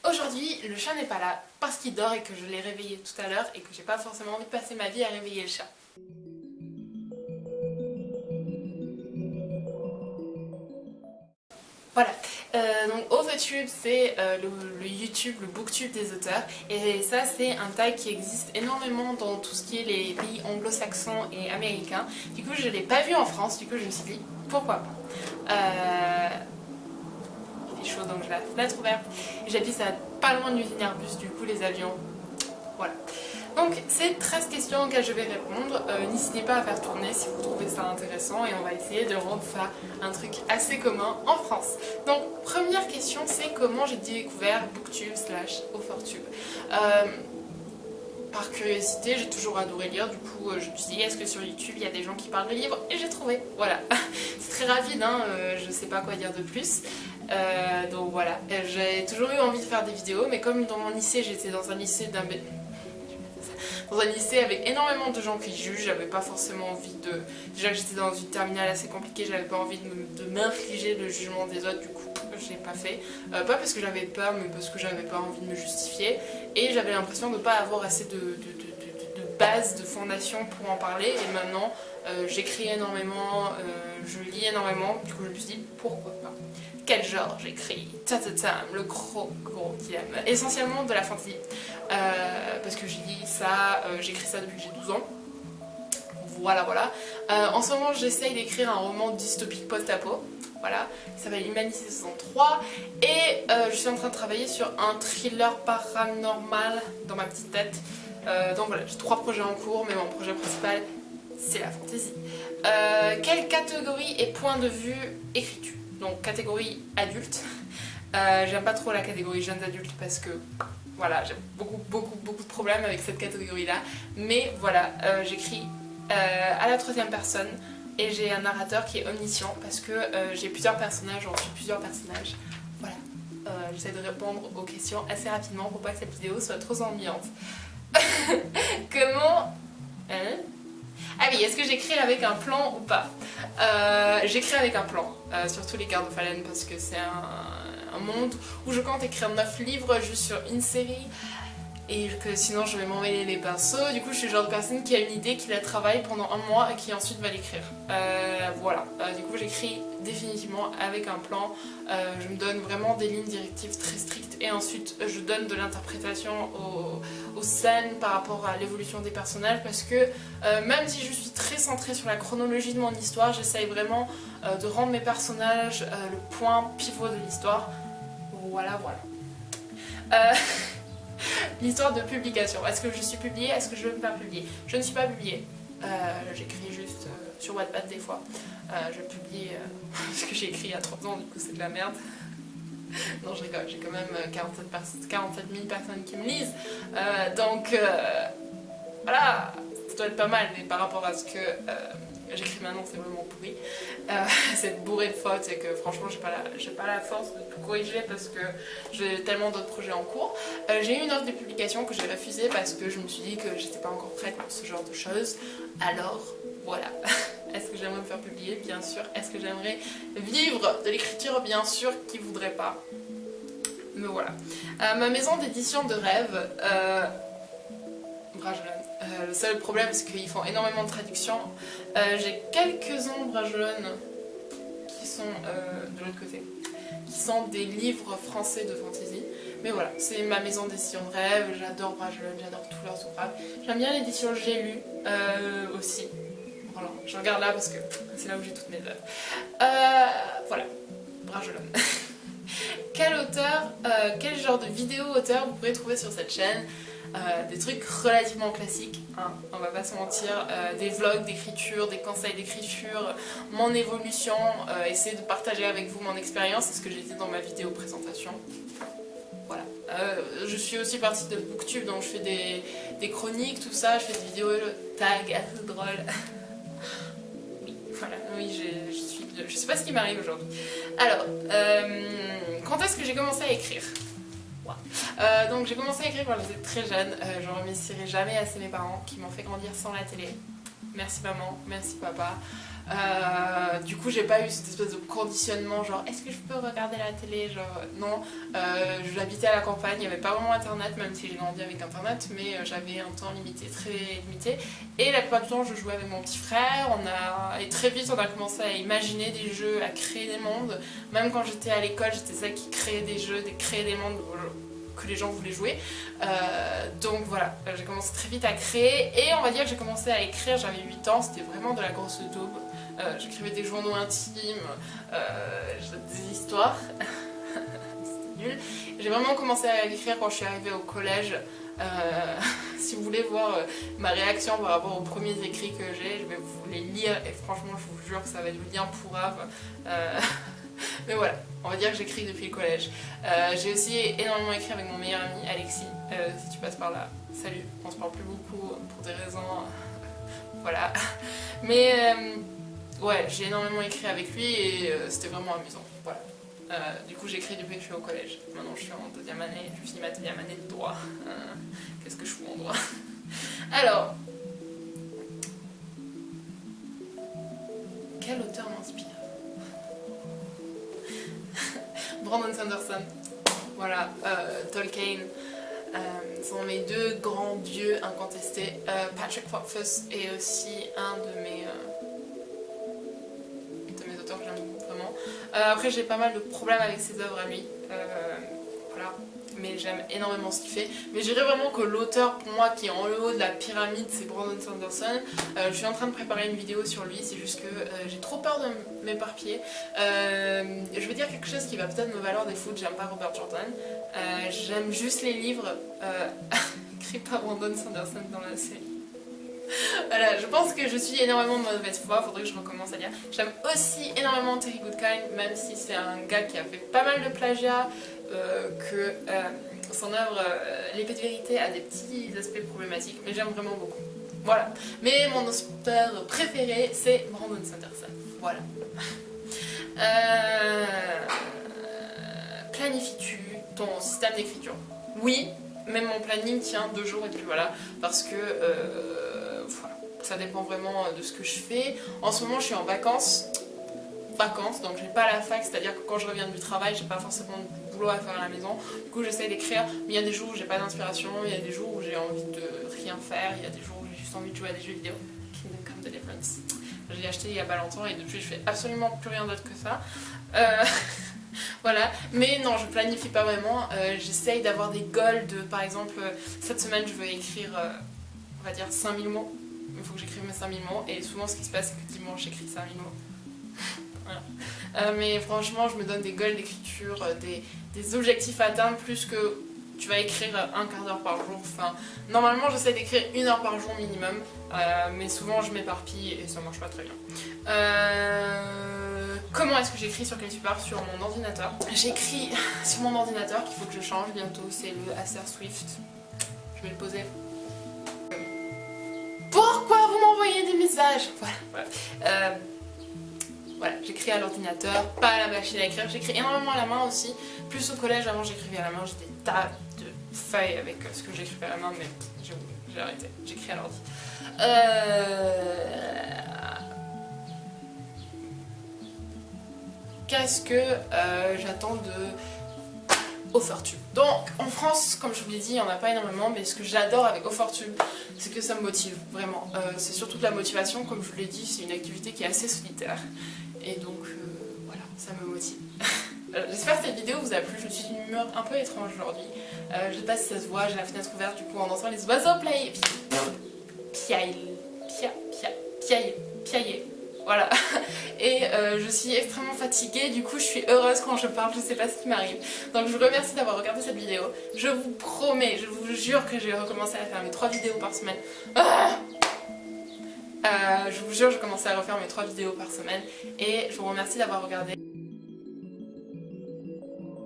Aujourd'hui, le chat n'est pas là parce qu'il dort et que je l'ai réveillé tout à l'heure et que j'ai pas forcément envie de passer ma vie à réveiller le chat. Voilà, donc AuthorTube c'est le YouTube, le booktube des auteurs et ça c'est un tag qui existe énormément dans tout ce qui est les pays anglo-saxons et américains. Du coup je ne l'ai pas vu en France, du coup je me suis dit pourquoi pas. Il fait chaud donc j'ai la fenêtre ouverte et j'habite pas loin de l'usine Airbus, du coup les avions, voilà. Donc c'est 13 questions auxquelles je vais répondre, n'hésitez pas à faire tourner si vous trouvez ça intéressant et on va essayer de rendre ça un truc assez commun en France. Donc première question, c'est comment j'ai découvert Booktube / AuthorTube. Par curiosité, j'ai toujours adoré lire, du coup je me suis dit est-ce que sur YouTube il y a des gens qui parlent de livres, et j'ai trouvé, voilà. C'est très rapide, hein, je sais pas quoi dire de plus. Donc voilà, j'ai toujours eu envie de faire des vidéos, mais comme dans mon lycée j'étais dans un lycée avec énormément de gens qui jugent, j'avais pas forcément envie de... Déjà que j'étais dans une terminale assez compliquée, j'avais pas envie de m'infliger le jugement des autres, du coup je l'ai pas fait. Pas parce que j'avais peur, mais parce que j'avais pas envie de me justifier. Et j'avais l'impression de pas avoir assez de base, de fondation pour en parler. Et maintenant j'écris énormément, je lis énormément, du coup je me suis dit pourquoi pas. Quel genre j'écris? Le gros dilemme. Essentiellement de la fantasy. Parce que j'ai lis ça, j'écris ça depuis que j'ai 12 ans. Voilà. En ce moment j'essaye d'écrire un roman dystopique post-apo. Voilà, il s'appelle Humanité 63 et je suis en train de travailler sur un thriller paranormal dans ma petite tête. Donc voilà, j'ai 3 projets en cours, mais mon projet principal c'est la fantasy. Quelle catégorie et point de vue écris-tu? Donc catégorie adulte. J'aime pas trop la catégorie jeunes adultes parce que voilà, j'ai beaucoup de problèmes avec cette catégorie là. Mais voilà, j'écris à la 3e personne et j'ai un narrateur qui est omniscient parce que j'ai plusieurs personnages, j'en suis plusieurs personnages. Voilà, j'essaie de répondre aux questions assez rapidement pour pas que cette vidéo soit trop ennuyante. Comment... Hein? Ah oui, est-ce que j'écris avec un plan ou pas? J'écris avec un plan, surtout les Gardes de Fallen, parce que c'est un monde où je compte écrire 9 livres juste sur une série et que sinon je vais m'emmêler les pinceaux. Du coup je suis le genre de personne qui a une idée, qui la travaille pendant un mois et qui ensuite va l'écrire. Voilà, du coup j'écris définitivement avec un plan. Je me donne vraiment des lignes directives très strictes et ensuite je donne de l'interprétation aux scènes par rapport à l'évolution des personnages, parce que même si je suis très centrée sur la chronologie de mon histoire, j'essaye vraiment de rendre mes personnages le point pivot de l'histoire. Voilà. L'histoire de publication. Est-ce que je suis publiée? Est-ce que je veux me faire publier? Je ne suis pas publiée. J'écris juste sur Wattpad des fois. Je publie ce que j'ai écrit il y a 3 ans, du coup c'est de la merde. Non, je rigole, j'ai quand même 47 000 personnes qui me lisent. Donc voilà, ça doit être pas mal, mais par rapport à ce que j'écris maintenant, c'est vraiment pourri. C'est bourré de fautes et que franchement j'ai pas la force de tout corriger parce que j'ai tellement d'autres projets en cours. J'ai eu une offre de publication que j'ai refusée parce que je me suis dit que j'étais pas encore prête pour ce genre de choses. Alors voilà. Est-ce que j'aimerais me faire publier? Bien sûr. Est-ce que j'aimerais vivre de l'écriture? Bien sûr. Qui voudrait pas? Mais voilà. Ma maison d'édition de rêve, Brajlon. Le seul problème c'est qu'ils font énormément de traductions. J'ai quelques-uns de Brajlon qui sont de l'autre côté, qui sont des livres français de fantasy. Mais voilà, c'est ma maison d'édition de rêve, j'adore Brajlon, j'adore tous leurs ouvrages. J'aime bien l'édition J'ai lu aussi. Voilà, je regarde là parce que c'est là où j'ai toutes mes œuvres. Voilà, Brajlon. Quel auteur, quel genre de vidéo auteur vous pourrez trouver sur cette chaîne? Des trucs relativement classiques, hein, on va pas se mentir, des vlogs d'écriture, des conseils d'écriture, mon évolution, essayer de partager avec vous mon expérience, c'est ce que j'ai dit dans ma vidéo présentation. Voilà. Je suis aussi partie de Booktube, donc je fais des chroniques, tout ça, je fais des vidéos tag assez drôles. Voilà, oui, je sais pas ce qui m'arrive aujourd'hui. Alors, quand est-ce que j'ai commencé à écrire? Donc j'ai commencé à écrire quand j'étais très jeune, je remercierai jamais assez mes parents qui m'ont fait grandir sans la télé. merci maman, merci papa. Du coup j'ai pas eu cette espèce de conditionnement genre est-ce que je peux regarder la télé, genre non. J'habitais à la campagne, il n'y avait pas vraiment internet même si j'ai grandi avec internet, mais j'avais un temps limité, très limité, et la plupart du temps je jouais avec mon petit frère. Et très vite on a commencé à imaginer des jeux, à créer des mondes. Même quand j'étais à l'école j'étais celle qui créait des jeux, créait des mondes que les gens voulaient jouer. Donc voilà, j'ai commencé très vite à créer, et on va dire que j'ai commencé à écrire, j'avais 8 ans, c'était vraiment de la grosse daube. J'écrivais des journaux intimes, des histoires, c'était nul. J'ai vraiment commencé à écrire quand je suis arrivée au collège. Si vous voulez voir ma réaction par rapport aux premiers écrits que j'ai, je vais vous les lire, et franchement je vous jure que ça va être le lien pourrave. Mais voilà, on va dire que j'écris depuis le collège. J'ai aussi énormément écrit avec mon meilleur ami Alexis, si tu passes par là, salut, on se parle plus beaucoup pour des raisons, voilà. Mais ouais, j'ai énormément écrit avec lui, et c'était vraiment amusant, voilà. Du coup j'écris depuis que je suis au collège. Maintenant je suis en deuxième année, je finis ma deuxième année de droit. Qu'est-ce que je fous en droit? Alors, quel auteur m'inspire? Brandon Sanderson, voilà, Tolkien, sont mes deux grands dieux incontestés. Patrick Rothfuss est aussi un de mes auteurs que j'aime vraiment. Après j'ai pas mal de problèmes avec ses œuvres à lui, voilà, mais j'aime énormément ce qu'il fait. Mais je dirais vraiment que l'auteur pour moi qui est en haut de la pyramide, c'est Brandon Sanderson. Je suis en train de préparer une vidéo sur lui, c'est juste que j'ai trop peur de m'éparpiller. Je vais dire quelque chose qui va peut-être me valoir des foudres, j'aime pas Robert Jordan. J'aime juste les livres écrits par Brandon Sanderson dans la série. Voilà, je pense que je suis énormément de mauvaise foi, faudrait que je recommence à lire. J'aime aussi énormément Terry Goodkind, même si c'est un gars qui a fait pas mal de plagiat, que son œuvre L'épée de vérité a des petits aspects problématiques, mais j'aime vraiment beaucoup. Voilà, mais mon auteur préféré c'est Brandon Sanderson, voilà. Planifies-tu ton système d'écriture? Oui, même mon planning tient 2 jours et puis voilà, parce que voilà, ça dépend vraiment de ce que je fais. En ce moment je suis en vacances, donc j'ai pas la fac, c'est à dire que quand je reviens du travail j'ai pas forcément de boulot à faire à la maison, du coup j'essaie d'écrire, mais il y a des jours où j'ai pas d'inspiration, il y a des jours où j'ai envie de rien faire, il y a des jours où j'ai juste envie de jouer à des jeux vidéo. Kingdom Come Deliverance, je l'ai acheté il y a pas longtemps et depuis je fais absolument plus rien d'autre que ça. Voilà, mais non, je planifie pas vraiment, j'essaye d'avoir des goals de, par exemple, cette semaine je veux écrire, on va dire 5000 mots, il faut que j'écrive mes 5000 mots, et souvent ce qui se passe c'est que dimanche j'écris 5000 mots. Voilà. Mais franchement je me donne des goals d'écriture, des objectifs à atteindre, plus que tu vas écrire un quart d'heure par jour. Enfin, normalement j'essaie d'écrire 1 heure par jour minimum, mais souvent je m'éparpille et ça marche pas très bien. Comment est-ce que j'écris, sur quel support? Sur mon ordinateur. J'écris sur mon ordinateur qu'il faut que je change bientôt, c'est le Acer Swift. Je vais le poser. Pourquoi vous m'envoyez des messages? Voilà. Voilà, j'écris à l'ordinateur, pas à la machine à écrire. J'écris énormément à la main aussi. Plus au collège, avant j'écrivais à la main, j'ai des tas de feuilles avec ce que j'écrivais à la main, mais j'ai arrêté. J'écris à l'ordi. Qu'est-ce que j'attends de Offertube? Donc en France, comme je vous l'ai dit, il n'y en a pas énormément, mais ce que j'adore avec Offertube, c'est que ça me motive, vraiment. C'est surtout de la motivation, comme je vous l'ai dit, c'est une activité qui est assez solitaire. Et donc voilà, ça me motive. J'espère que cette vidéo vous a plu, je suis d'une humeur un peu étrange aujourd'hui. Je sais pas si ça se voit, j'ai la fenêtre ouverte, du coup on entend les oiseaux piailler. Voilà. Et je suis extrêmement fatiguée, du coup je suis heureuse quand je parle, je sais pas ce qui m'arrive. Donc je vous remercie d'avoir regardé cette vidéo. Je vous promets, je vous jure que je vais recommencer à faire mes 3 vidéos par semaine. Je vous jure, je vais commencer à refaire mes 3 vidéos par semaine. Et je vous remercie d'avoir regardé.